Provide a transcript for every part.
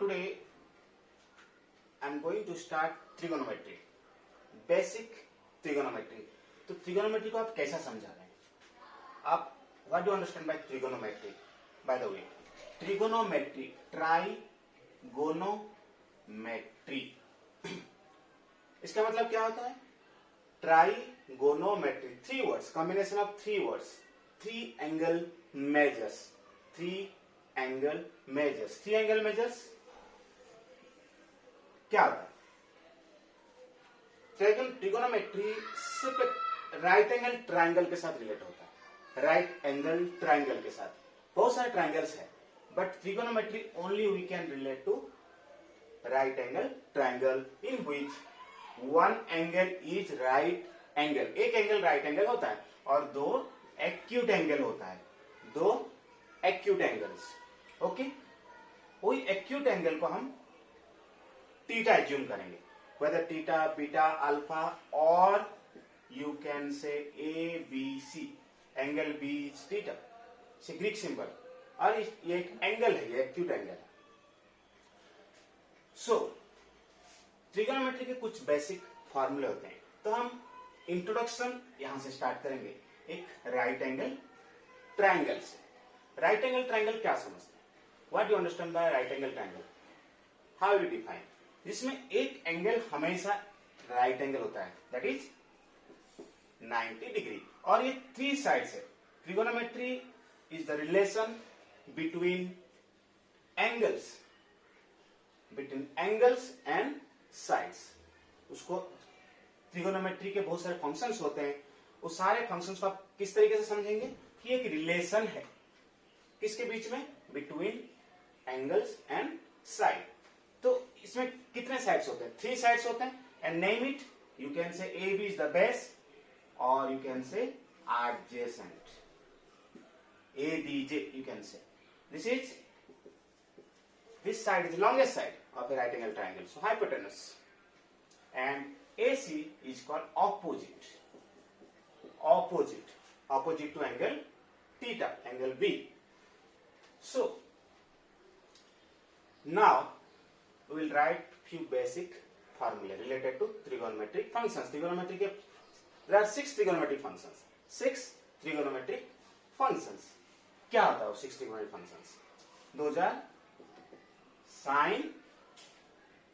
today I'm going to start trigonometry, basic trigonometry. तो trigonometry को आप कैसा समझा रहे हैं? आप what do you understand by trigonometry? By the way, trigonometry, trigonometry. इसका मतलब क्या होता है? Trigonometry, 3 words, combination of 3 words, 3 angle measures, 3 angle measures. 3 angle measures क्या होता है? ट्रिगोनोमेट्री सिर्फ राइट एंगल ट्राइंगल के साथ रिलेट होता है, राइट एंगल ट्राइंगल के साथ. बहुत सारे ट्राइंगल्स है, but trigonometry only we can relate to right angle triangle in which one angle is right angle. एक एंगल राइट एंगल होता है और 2 एक्यूट एंगल होता है, 2 एक्यूट एंगल्स. ओके, वही एक्यूट एंगल को हम थीटा एज्यूम करेंगे, whether theta, beta, alpha, or you can say ABC. Angle B is theta. It's a Greek symbol. और ये एक एंगल है, ये एक्यूट एंगल है. सो ट्रिगोनोमेट्री के कुछ बेसिक फॉर्मूले होते हैं. तो हम इंट्रोडक्शन यहां से स्टार्ट करेंगे एक राइट एंगल ट्राइंगल से. राइट एंगल ट्राइंगल क्या समझते हैं? What you understand by right angle triangle? How you define? जिसमें एक एंगल हमेशा राइट एंगल होता है, दैट इज 90 डिग्री, और ये 3 साइड्स है. Trigonometry is the relation between angles and sides. उसको ट्रिगोनोमेट्री के बहुत सारे फंक्शंस होते हैं. उस सारे फंक्शंस को आप किस तरीके से समझेंगे कि एक रिलेशन है किसके बीच में? Between angles and side. तो इसमें कितने साइड्स होते हैं? 3 साइड्स होते हैं. And name it, you can say A B is the base, और you can say adjacent, ADJ you can say. This side is the longest side of a right angle triangle, so hypotenuse. And AC is called opposite to angle theta, angle B. So now we will write few basic formulae related to trigonometric functions. Trigonometry के there are 6 trigonometric functions. 6 trigonometric functions. क्या होता है वो 6 trigonometric functions? Those are sine,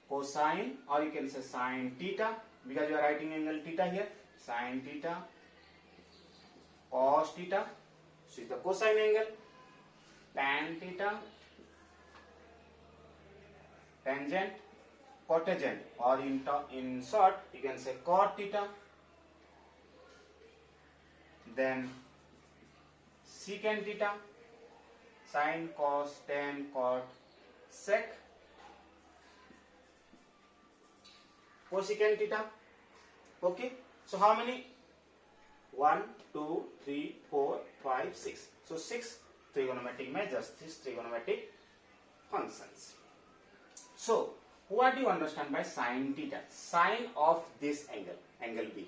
cosine, or you can say sine theta, because you are writing angle theta here. Sine theta, cos theta, so is the cosine angle. Tan theta, tangent, cotangent, or in short you can say cot theta. Then secant theta, sine, cos, tan, cot, sec, cosecant theta. Okay, so how many? 1, 2, 3, 4, 5, 6. So 6 trigonometric measures, 6 trigonometric functions. So what do you understand by sine theta? Sine of this angle, angle B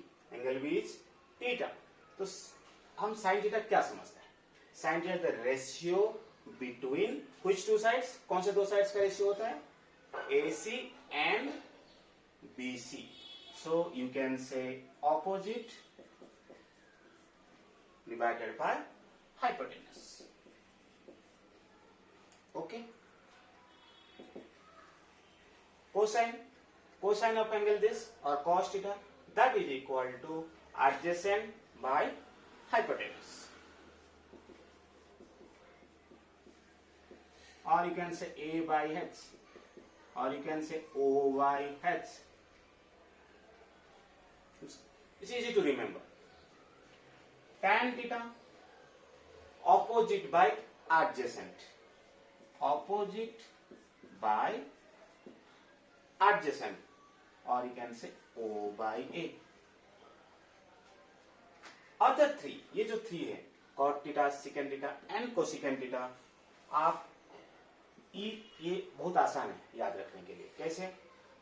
is theta. तो हम sine theta क्या समझते हैं? Sine theta the ratio between which 2 sides? कौन से 2 sides का ratio होता है? AC and BC. So you can से opposite divided by hypotenuse. Okay. cosine of angle this or cos theta, that is equal to adjacent by hypotenuse, or you can say A by H, or you can say O by H. It's easy to remember. Tan theta, opposite by adjacent, or you can say O by A. Other 3, ये जो 3 है, cot theta, secant theta and cosecant theta, आप ये बहुत आसान है याद रखने के लिए. कैसे?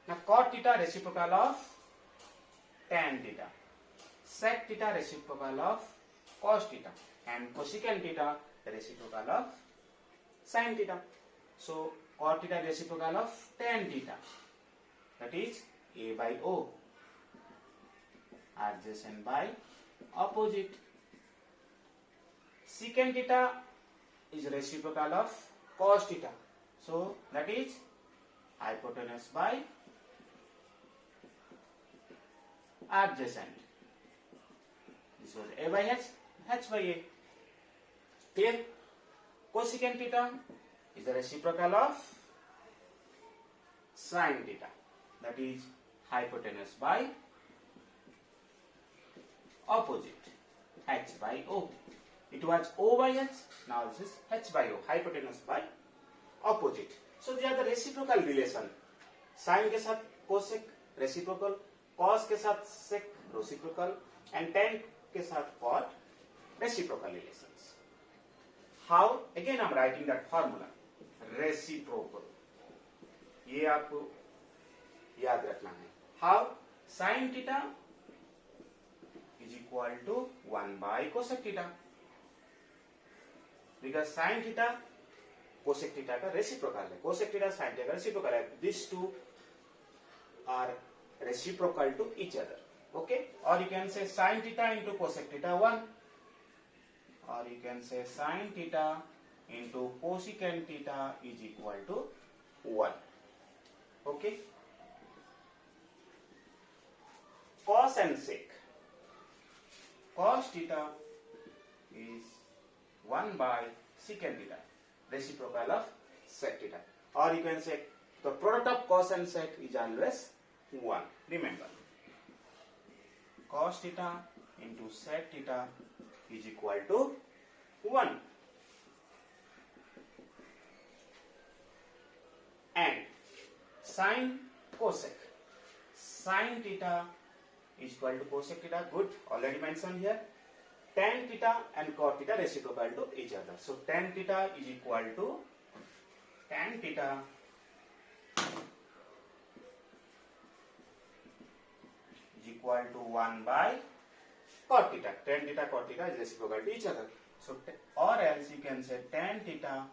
ना cot theta reciprocal of tan theta, sec theta reciprocal of cos theta, and cosecant theta reciprocal of sin theta. So cot theta reciprocal of tan theta, that is A by O, adjacent by opposite. Secant theta is reciprocal of cos theta, so that is hypotenuse by adjacent. This was A by H, H by A. Clear? Cosecant theta is the reciprocal of sin theta, that is hypotenuse by opposite, H by O. It was O by H, now this is H by O, hypotenuse by opposite. So they are the reciprocal relation. Sin के साथ cosec reciprocal, cos के साथ sec reciprocal, and tan के साथ cot reciprocal relations. How? Again I am writing that formula, reciprocal. ये आपको याद रखना है. How? Sin theta is equal to 1 by cosec theta, because sin theta cosec theta का reciprocal है, cosec theta sin theta का reciprocal है. These two are reciprocal to each other. Okay, or you can say sin theta into cosec theta 1, or you can say sin theta into cosecant theta is equal to 1. Okay, cos and sec. Cos theta is 1 by secant theta, reciprocal of sec theta, or you can say the product of cos and sec is always 1. Remember, cos theta into sec theta is equal to 1. And sin cosec, sin theta is equal to cosec theta. Good, already mentioned here. Tan theta and cot theta reciprocal to each other. So tan theta is equal to tan theta is equal to 1 by cot theta. Tan theta, cot theta is reciprocal to each other. So or else you can say tan theta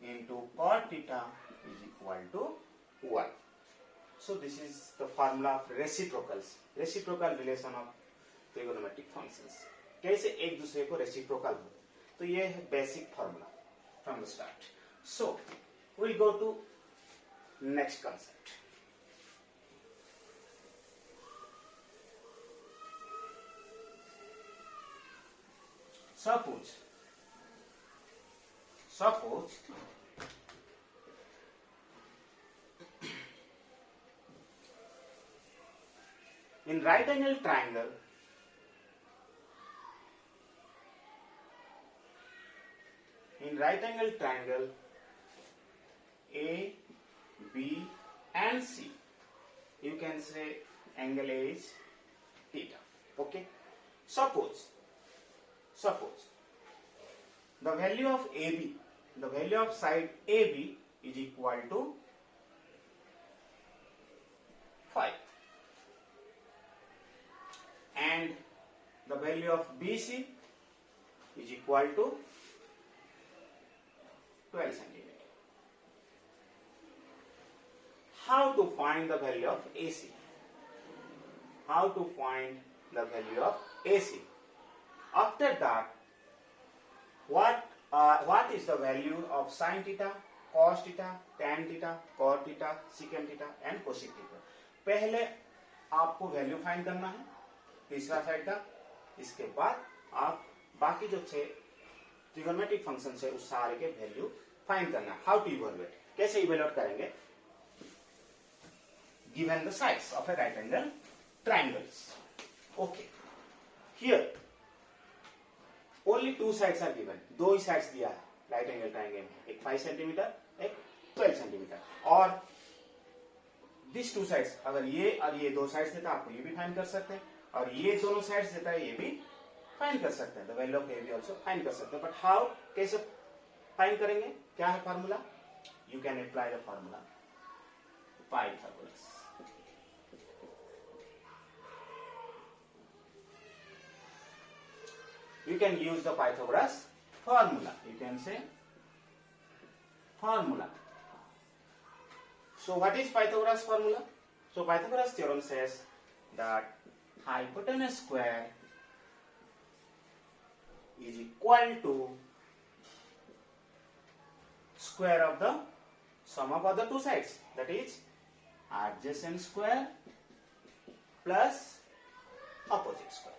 into cot theta is equal to 1. So this is the formula of reciprocals, reciprocal relation of trigonometric functions. कैसे एक दूसरे को reciprocal हो, तो ये है basic formula from the start. So we'll go to next concept. Suppose in right angle triangle A, B and C, you can say angle A is theta. Okay, suppose the value of AB, the value of side AB is equal to 5 and the value of BC is equal to 12 centimeter. How to find the value of AC? How to find the value of AC? After that, what is the value of sin theta, cos theta, tan theta, cot theta, secant theta and cosec theta? पहले आपको value find करना है तीसरा side का, इसके बाद आप बाकी जो 6 ट्रिगोनोमेट्रिक फंक्शन है उस सारे के वैल्यू फाइंड करना है. हाउ टू इवैल्यूएट, कैसे इवैल्यूएट करेंगे? Given the sides of a right angle triangles. Okay, here only 2 sides are given. 2 ही साइड्स दिया है राइट एंगल ट्रायंगल में, एक 5 सेंटीमीटर, एक 12 सेंटीमीटर. और दिस 2 साइड्स, अगर ये और ये 2 साइड्स देता है आपको ये भी फाइंड कर सकते हैं, और ये दोनों साइड्स देता है ये भी फाइंड कर सकते हैं. द वैल्यू ऑफ ए भी ऑल्सो फाइंड कर सकते हैं. बट हाउ, कैसे फाइंड करेंगे? क्या है formula? You can apply the formula Pythagoras. You can use the Pythagoras formula. You can say formula So what is Pythagoras formula? So Pythagoras theorem says that hypotenuse square is equal to square of the sum of other two sides, that is adjacent square plus opposite square.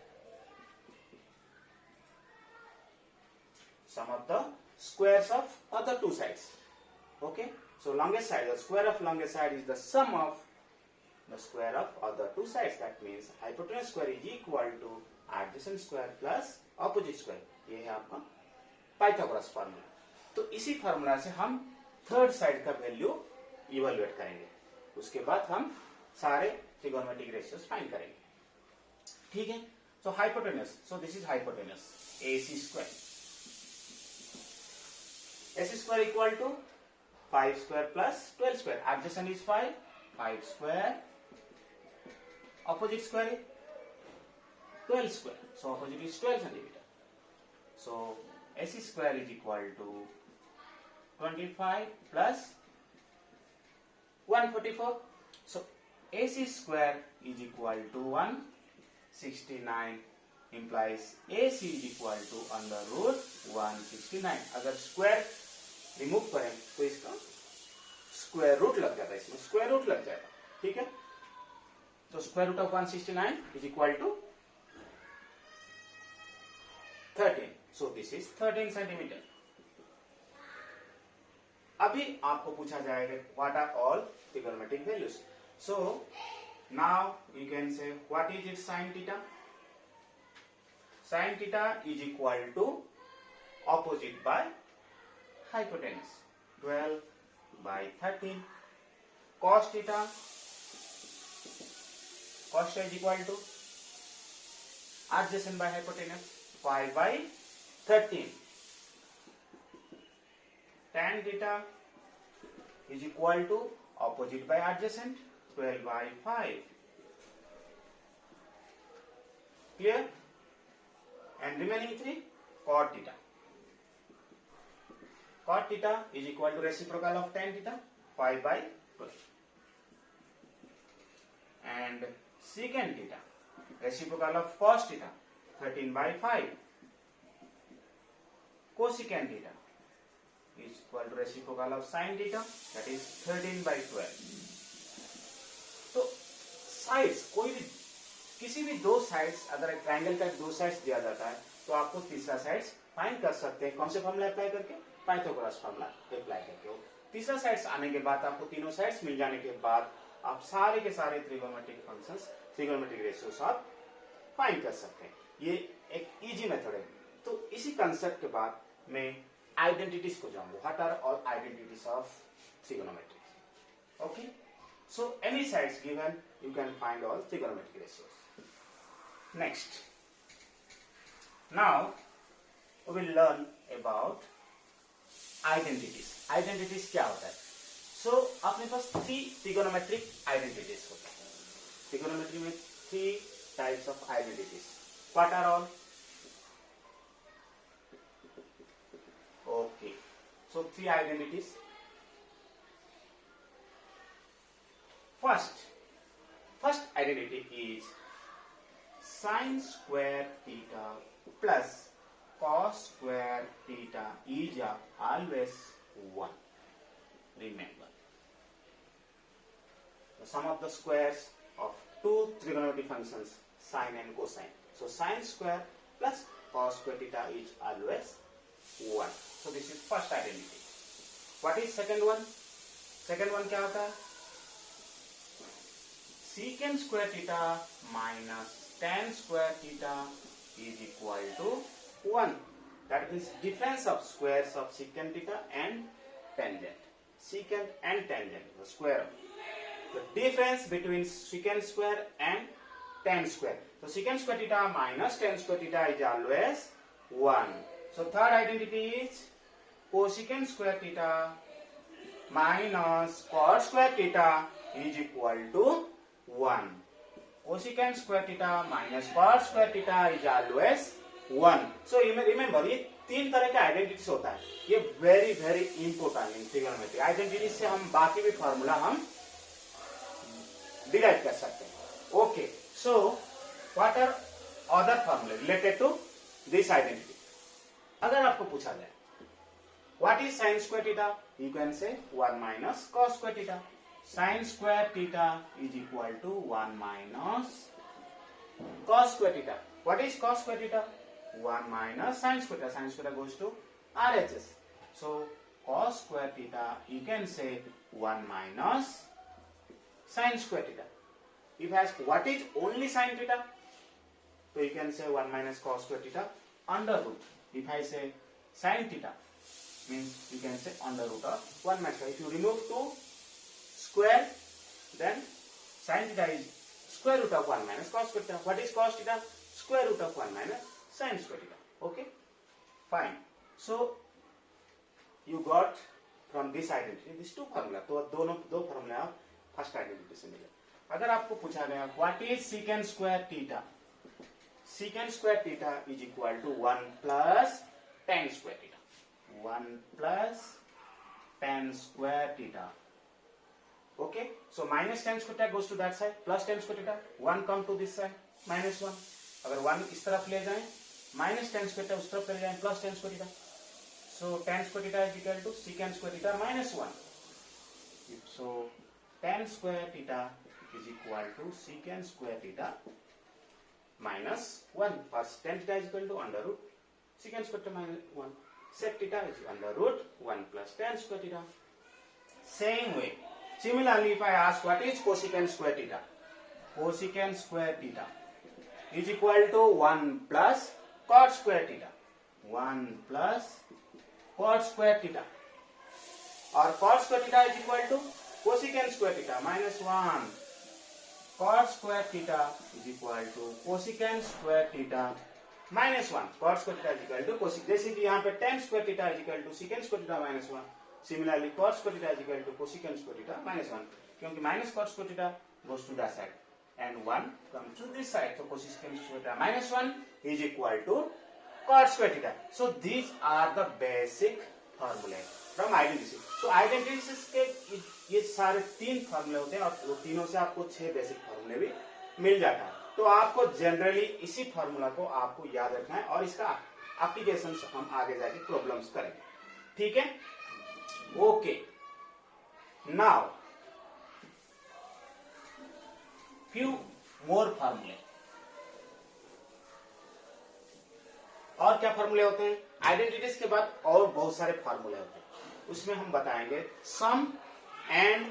Sum of the squares of other two sides. Okay, so longest side, the square of longest side is the sum of the square of other two sides. That means hypotenuse square is equal to adjacent square plus opposite square. ये है आपका Pythagoras formula. तो इसी formula से हम third side का value evaluate करेंगे. उसके बाद हम सारे ट्रिगोनोमेट्रिक रेशियोज फाइंड करेंगे. ठीक है. So hypotenuse, so this is hypotenuse AC square. AC square equal to 5 square plus 12 square. Adjacent is 5 square. Opposite square is 12 square. So opposite is 12 centimeter. So AC square is equal to 25 plus 144. So AC square is equal to 169 implies AC is equal to under root 169. अगर square remove करें तो इसका square root लग जाता है, इसमें square root लग जाएगा. ठीक है. तो square root of 169 is equal to 13. So this is 13 centimetre. अभी आपको पूछा जाएगा what are all trigonometric values. So now you can say what is its sine theta. Sine theta is equal to opposite by hypotenuse 12 by 13. Cos theta, cos theta is equal to adjacent by hypotenuse 5 by 13. Tan theta is equal to opposite by adjacent 12 by 5. Clear? And remaining 3, cot theta. Cot theta is equal to reciprocal of tan theta 5 by 12. And secant theta, reciprocal of cos theta 13 by 5. Cosecant theta is equal to reciprocal of sin theta, that is 13 by 12. तो sides, कोई भी किसी भी दो sides, अगर एक triangle का दो साइड्स दिया जाता है तो आपको तीसरा साइड्स फाइंड कर सकते हैं. कौन से फॉर्मूला अप्लाई करके? पाइथागोरस फॉर्मूला अप्लाई करके. तीसरा साइड्स आने के बाद, आपको तीनों साइड्स मिल जाने के बाद आप सारे के सारे ट्रिगोनोमेट्रिक फंक्शंस, ट्रिगोनोमेट्रिक रेशियोस आप फाइंड कर सकते हैं. ये एक इजी मेथड है. तो इसी कंसेप्ट के बाद मैं आइडेंटिटीज को जाऊंगा. What are all identities of trigonometry. Okay. So any sides given you can find all trigonometric ratios. Next, now we will learn about identities. Identities क्या होता है? सो अपने पास 3 ट्रिगोनोमेट्रिक आइडेंटिटीज होता है. ट्रिगोनोमेट्री में 3 types of identities. What are all? Okay. So 3 identities. First identity is sin square theta plus cos square theta is always 1. Remember, the sum of the squares of two trigonometric functions, sine and cosine. So sin square plus cos square theta is always 1. So this is first identity. What is second one? Second one क्या होता है? Secant square theta minus tan square theta is equal to 1. That means difference of squares of secant theta and tangent. Secant and tangent, the square. The difference between secant square and tan square. So secant square theta minus tan square theta is always 1. So third identity is cosecant square theta minus cot square theta is equal to 1. Cosecant square theta minus cot square theta is always 1. So remember, ये 3 तरह के identities होता है. ये very very important in trigonometry. Identities से हम बाकी भी फार्मूला हम डिराइव कर सकते हैं। Okay, so what are other formulae related to this identity? अगर आपको पूछा जाए what is sine square theta, you can say 1 minus cos square theta. Sine square theta is equal to 1 minus cos square theta. What is cos square theta? 1 minus sin square theta. Sin square theta goes to RHS. So cos square theta, you can say 1 minus sin square theta. If I ask what is only sin theta, so you can say 1 minus cos square theta under root. If I say sin theta, means you can say under root of 1 minus. If you remove 2 square, then sin theta is square root of 1 minus cos square theta. What is cos theta? Square root of 1 minus sin square theta. Okay, fine. So you got from this identity these two formula. तो दो formula आप first identity से मिले। अगर आपको पूछा गया what is secant square theta, secant square theta is equal to 1 plus tan square theta. 1 plus tan square theta. Okay, so minus tan square theta goes to that side, plus tan square theta, 1 come to this side, minus 1. अगर 1 इस तरफ ले जाएं, minus tan square theta उस तरफ ले जाएं, plus tan square theta. So tan square theta is equal to secant square theta minus 1. So tan square theta is equal to secant square theta minus 1. First tan theta is equal to under root secant square theta minus 1. Sec theta is under root 1 plus tan square theta. Same way. Similarly, if I ask what is cosecant square theta, cosecant square theta is equal to 1 plus cot square theta, 1 plus cot square theta, or cot square theta is equal to cosecant square theta minus 1. Cot square theta is equal to cosecant square theta minus 1. Cot square theta is equal to cosecant, जैसे कि यहाँ पे tan square theta is equal to secant square theta minus 1. Similarly, cos square theta is equal to cosecant square theta minus 1. क्योंकि minus cot square theta goes to that side and 1 comes to this side. So cosecant square theta minus 1 is equal to cot square theta. So these are the basic formulae from identity. So identities के ये सारे 3 फॉर्मूले होते हैं और वो तीनों से आपको 6 बेसिक फॉर्मूले भी मिल जाता है। तो आपको जनरली इसी फॉर्मूला को आपको याद रखना है और इसका एप्लीकेशन हम आगे जाके प्रॉब्लम्स करेंगे। ठीक है? Okay, now few more formulae. और क्या फॉर्मूले होते हैं? आइडेंटिटीज के बाद और बहुत सारे फॉर्मूले होते हैं, उसमें हम बताएंगे sum and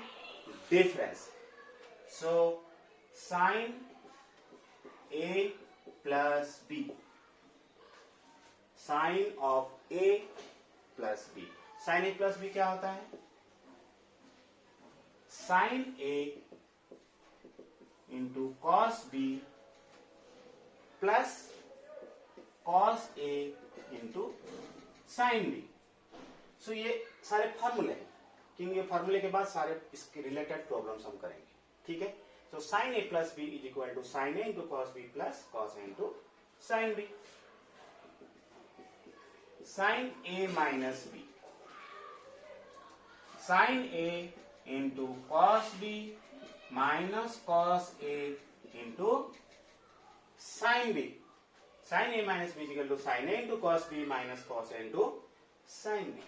difference. So sine A plus B, sine of A plus B. Sine A plus B क्या होता है? Sine A into cos B plus cos A into sine B. So ये सारे फॉर्मूले हैं, क्योंकि ये फॉर्मूले के बाद सारे इसके रिलेटेड प्रॉब्लम्स हम करेंगे. ठीक है? So sine A plus B is equal to sine A into cos B plus cos A into sine B. Sine A minus B, sine A into cos B minus cos A into sine B. Sine A minus B equal to sine A into cos B minus cos A into sine B.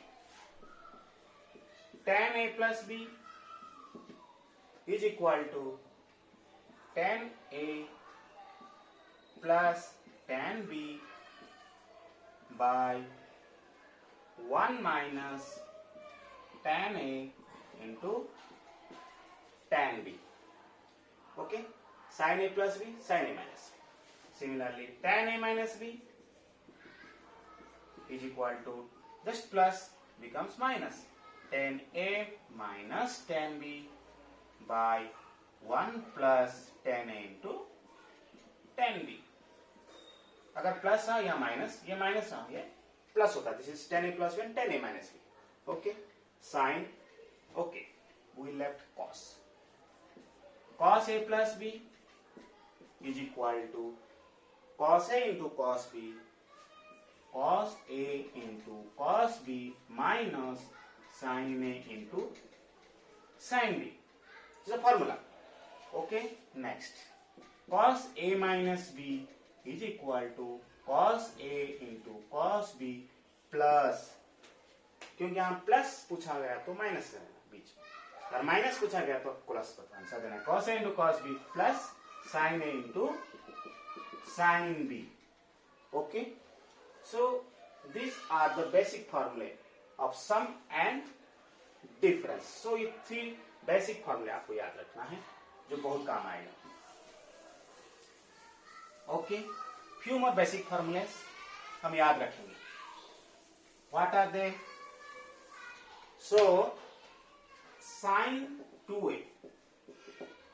tan a plus b is equal to tan a plus tan b by 1 minus tan a into tan b. Okay, sin a plus b, sin a minus b. Similarly, tan a minus b is equal to just plus becomes minus tan a minus tan b by 1 plus tan a into tan b. अगर plus आ या minus, ये minus आ ये plus होता है. This is tan a plus b and tan a minus b. Okay, sine. Okay, we left cos. cos a plus b is equal to cos a into cos b, cos a into cos b minus sin a into sin b. This is a formula. Okay, next cos a minus b is equal to cos a into cos b plus, क्योंकि यहाँ plus पूछा गया तो minus रहेगा बीच में, और minus पूछा गया तो प्लस पर आंसर देना है। cos a into cos b plus sin a into sin b। Okay, so these are the basic formulae of sum and difference। so ये 3 बेसिक फॉर्मूले आपको याद रखना है जो बहुत काम आएगा। Okay, few more basic formulas हम याद रखेंगे। What are they? So sin 2a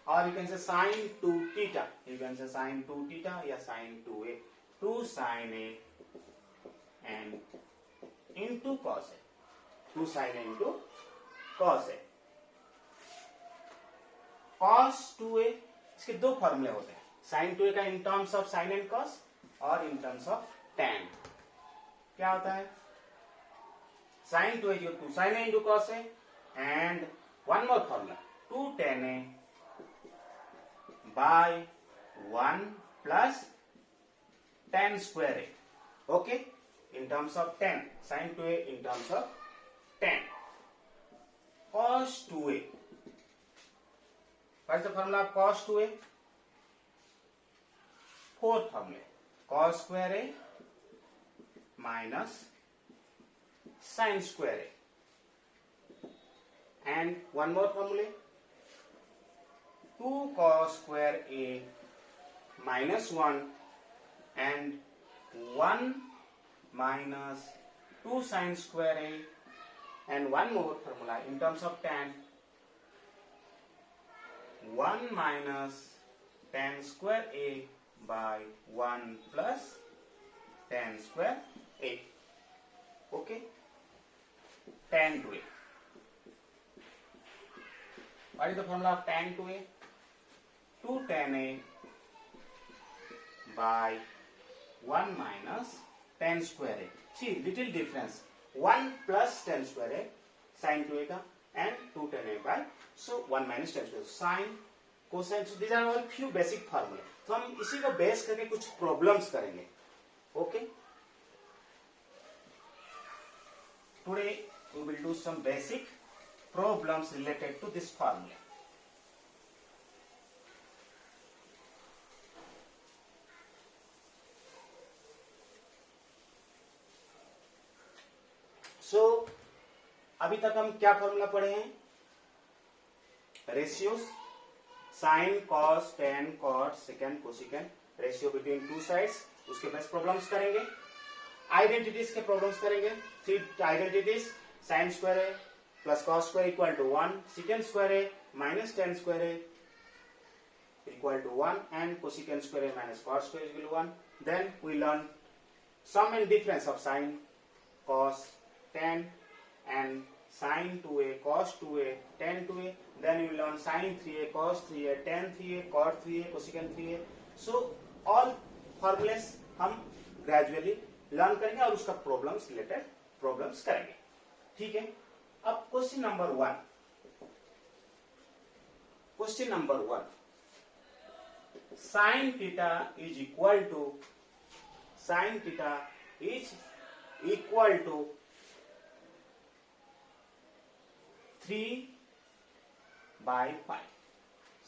or you can say sin 2 theta, you can say sin 2 theta या sin 2a, 2 sin a and into cos a, 2 sin a into cos a। cos 2a इसके दो फॉर्मूले होते हैं, sin 2a का in terms of sin and cos और in terms of tan। क्या होता है? sin 2a जो 2 sin a into cos a and one more formula 2 tan a by 1 plus tan square a। okay, in terms of tan, sin 2a in terms of tan। cos 2a, what is the formula of cos 2a? Fourth formula, cos square a minus sin square a, and one more formula 2 cos square a minus 1 and 1 minus 2 sin square a, and one more formula in terms of tan 1 minus tan square a by 1 plus tan square a। okay, tan 2a, what is the formula of tan 2a? 2 tan a by 1 minus tan square a। see, little difference, 1 plus tan square a sin 2a का and 2 tan a by, so 1 minus tan square, sin cosine, so these are all few basic formula। तो हम इसी को base करके कुछ problems करेंगे। Okay, today we will do some basic problems related to this formula। So अभी तक हम क्या फॉर्मूला पढ़े हैं? Ratios, sine, cos, tan, cot, secant, cosecant, ratio between two sides, उसके बेस्ट प्रॉब्लम्स करेंगे। आइडेंटिटीज के प्रॉब्लम्स करेंगे। 3 identities, sine square A plus cos square equal to 1, secant square A minus tan square A equal to 1, and cosecant square A minus cot square equal to 1। Then we learn sum and difference of sign, cos, tan and sin 2a, cos 2a, tan 2a, then you will learn sin 3a, cos 3a, tan 3a, cot 3a, cosecant 3a। so all formulas हम gradually learn करेंगे और उसका problems related problems करेंगे। ठीक है, अब question number 1, question number 1, sin theta is equal to, sin theta is equal to 3 by 5।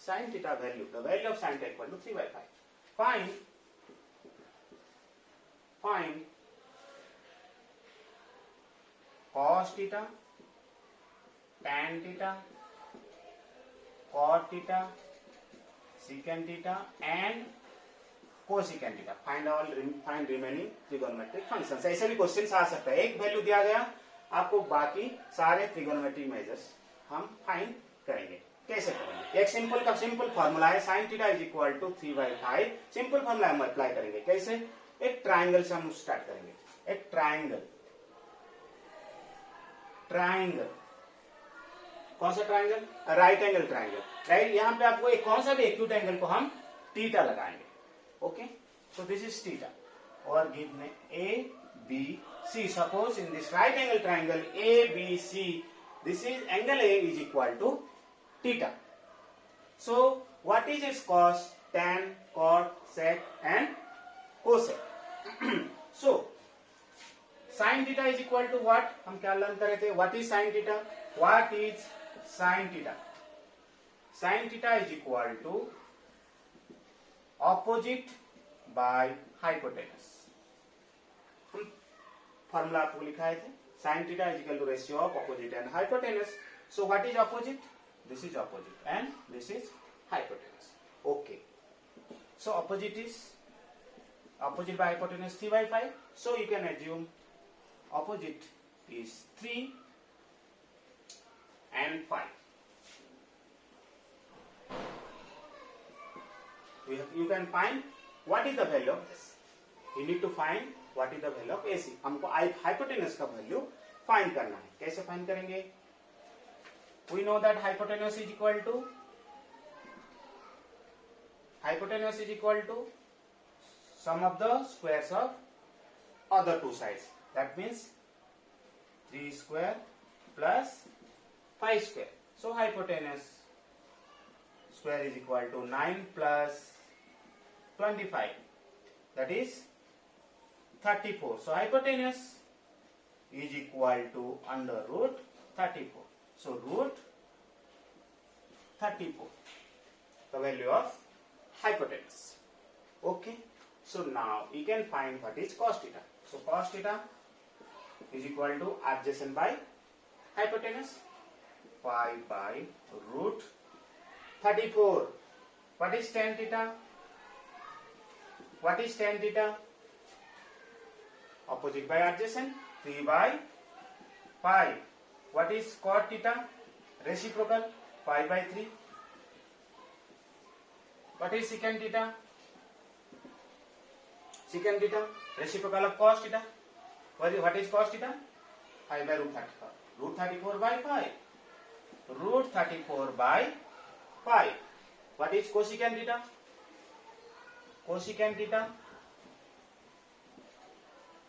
sin theta value, the value of sin theta equal to 3 by 5। find cos theta, tan theta, cot theta, secant theta and cosecant theta। find remaining trigonometric functions। ऐसे भी question आ सकता है, एक value दिया गया आपको, बाकी सारे ट्रिगोनोमेट्रिक मेजर्स हम फाइंड करेंगे। कैसे करेंगे? एक सिंपल फॉर्मूला है, sin थीटा is equal to 3 by 5। Simple formula हम अप्लाई करेंगे। कैसे? एक ट्राइंगल से हम स्टार्ट करेंगे। एक ट्राइंगल, कौन सा triangle? Right angle triangle. Right, यहाँ पे आपको एक कौन सा भी एक्यूट एंगल को हम थीटा लगाएंगे। Okay, so this is theta और given A B C. Suppose in this right angle triangle A B C, this is angle A is equal to theta। So what is its cos, tan, cot, sec and cosec. So sin theta is equal to what, हम क्या learn कर रहे थे, what is sin theta, what is sin theta, sin theta is equal to opposite by hypotenuse. हम formula आपको लिखाए थे, sin theta is equal to ratio of opposite and hypotenuse. So what is opposite, this is opposite and this is hypotenuse. Okay, so opposite by hypotenuse 3 by 5, so you can assume opposite is 3 and 5. You can find what is the value of this. You need to find what is the value of AC. हमको hypotenuse का value find करना है. कैसे find करेंगे? We know that hypotenuse is equal to sum of the squares of other two sides. That means 3 square plus 5 square. So hypotenuse square is equal to 9 plus 25. That is 34. So hypotenuse is equal to under root 34. So root 34, the value of hypotenuse. Okay. So now you can find what is cos theta. So cos theta is equal to adjacent by hypotenuse 5 by root 34. What is tan theta? What is tan theta? Opposite by adjacent 3 by 5. What is cot theta? Reciprocal 5 by 3. What is secant theta? Secant theta, reciprocal of cos theta. What is cos theta? 5 by root 34. Root 34 by 5. Root 34 by 5. What is cosecant theta? Cosecant theta,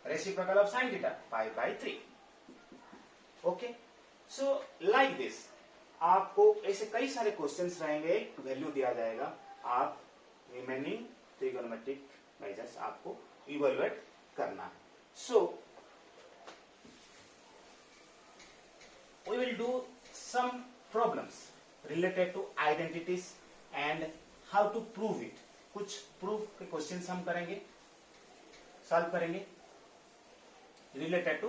reciprocal of sin theta, 5 by 3. Okay. So like this, आपको ऐसे कई सारे questions रहेंगे, value दिया जाएगा, आप remaining trigonometric measures आपको evaluate करना है. So we will do some problems related to identities and how to prove it. कुछ प्रूफ के क्वेश्चंस हम करेंगे, सॉल्व करेंगे रिलेटेड टू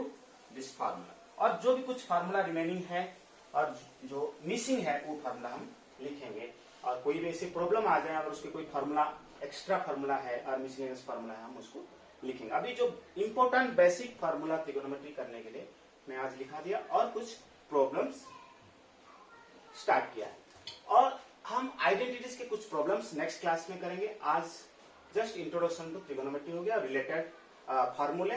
दिस फार्मूला. और जो भी कुछ फार्मूला रिमेनिंग है और जो मिसिंग है वो फार्मूला हम लिखेंगे. और कोई भी ऐसी प्रॉब्लम आ जाए और उसके कोई फार्मूला एक्स्ट्रा फार्मूला है और मिसलेनियस फार्मूला है, हम उसको लिखेंगे. अभी जो इंपॉर्टेंट बेसिक फार्मूला ट्रिगोनोमेट्री करने के लिए मैं आज लिखा दिया और कुछ प्रॉब्लम्स स्टार्ट किया है. और हम आइडेंटिटीज के कुछ प्रॉब्लम्स नेक्स्ट क्लास में करेंगे. आज जस्ट इंट्रोडक्शन टू ट्रिगोनोमेट्री हो गया, रिलेटेड फार्मूले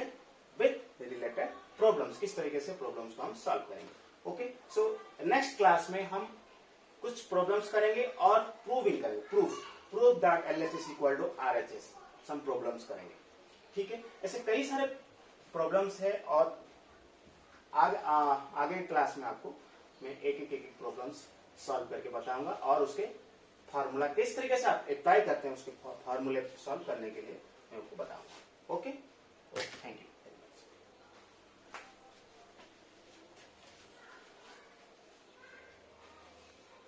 विथ रिलेटेड प्रॉब्लम्स, किस तरीके से प्रॉब्लम्स को हम सॉल्व करेंगे. ओके. सो नेक्स्ट क्लास में हम कुछ प्रॉब्लम्स करेंगे और प्रूविंग करेंगे, prove that LHS equal to RHS, some problems करेंगे. ठीक है. ऐसे कई सारे प्रॉब्लम्स है और आगे क्लास में आपको मैं एक प्रॉब्लम्स सॉल्व करके बताऊंगा और उसके फार्मूला किस तरीके से आप अप्लाई करते हैं उसके फार्मूले सॉल्व करने के लिए मैं आपको बताऊंगा. ओके. Thank you.